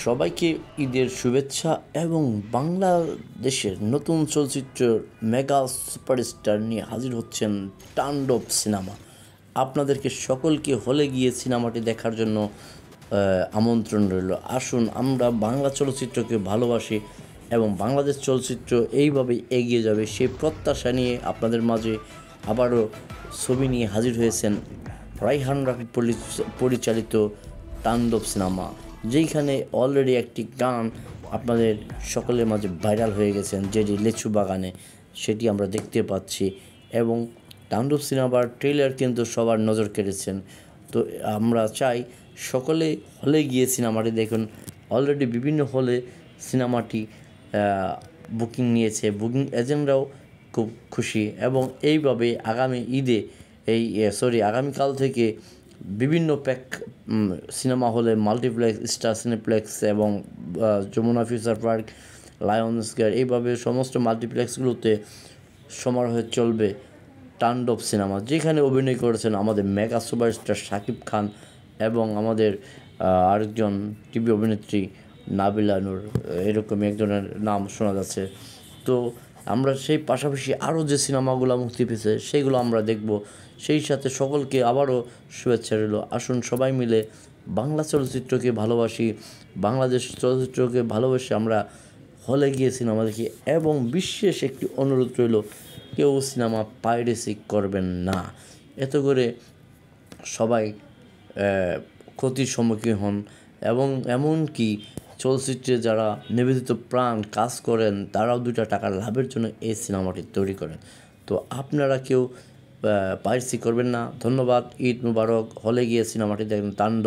সবাইকে ঈদের শুভেচ্ছা এবং বাংলাদেশের নতুন চলচ্চিত্রের মেগা সুপারস্টার নিয়ে হাজির হচ্ছেন তাণ্ডব সিনেমা। আপনাদেরকে সকলকে হলে গিয়ে সিনেমাটি দেখার জন্য আমন্ত্রণ রইল। আসুন আমরা বাংলা চলচ্চিত্রকে ভালোবাসি এবং বাংলাদেশ চলচ্চিত্র এইভাবেই এগিয়ে যাবে সেই প্রত্যাশা নিয়ে আপনাদের মাঝে আবারও ছবি নিয়ে হাজির হয়েছেন রায়হান রাফি পরিচালিত তাণ্ডব সিনেমা, যেইখানে অলরেডি একটি গান আপনাদের সকলের মাঝে ভাইরাল হয়ে গেছেন, যেটি লেচু বাগানে, সেটি আমরা দেখতে পাচ্ছি। এবং তাণ্ডব সিনেমার ট্রেলার কিন্তু সবার নজর কেড়েছেন। তো আমরা চাই সকলে হলে গিয়ে সিনেমাটি দেখুন। অলরেডি বিভিন্ন হলে সিনেমাটি বুকিং নিয়েছে, বুকিং এজেন্টরাও খুব খুশি এবং এইভাবে আগামী ঈদে আগামীকাল থেকে বিভিন্ন সিনেমা হলে মাল্টিপ্লেক্স, স্টার সিনেপ্লেক্স এবং Jamuna Future Park, Lions Gate, এইভাবে সমস্ত মাল্টিপ্লেক্সগুলোতে সমারোহে চলবে তাণ্ডব সিনেমা, যেখানে অভিনয় করেছেন আমাদের মেগা সুপারস্টার শাকিব খান এবং আমাদের আরেকজন টিভি অভিনেত্রী নাবিলা নূর, এরকমই একজনের নাম শোনা যাচ্ছে। তো আমরা সেই পাশাপাশি আরও যে সিনেমাগুলো মুক্তি পেয়েছে সেইগুলো আমরা দেখব। সেই সাথে সকলকে আবারও শুভেচ্ছা রইল। আসুন সবাই মিলে বাংলা চলচ্চিত্রকে ভালোবাসি, বাংলাদেশ চলচ্চিত্রকে ভালোবেসে আমরা হলে গিয়ে সিনেমা দেখি। এবং বিশেষ একটি অনুরোধ রইল, কেউ সিনেমা পাইরেসি করবেন না, এতে করে সবাই ক্ষতির সম্মুখীন হন। এবং এমনকি চলচ্চিত্রে যারা নিবেদিত প্রাণ কাজ করেন তারাও দুইটা টাকার লাভের জন্য এই সিনেমাটি তৈরি করেন। তো আপনারা কেউ পাইরেসি করবেন না। ধন্যবাদ। ঈদ মুবারক। হলে গিয়ে সিনেমাটি দেখেন তাণ্ডব।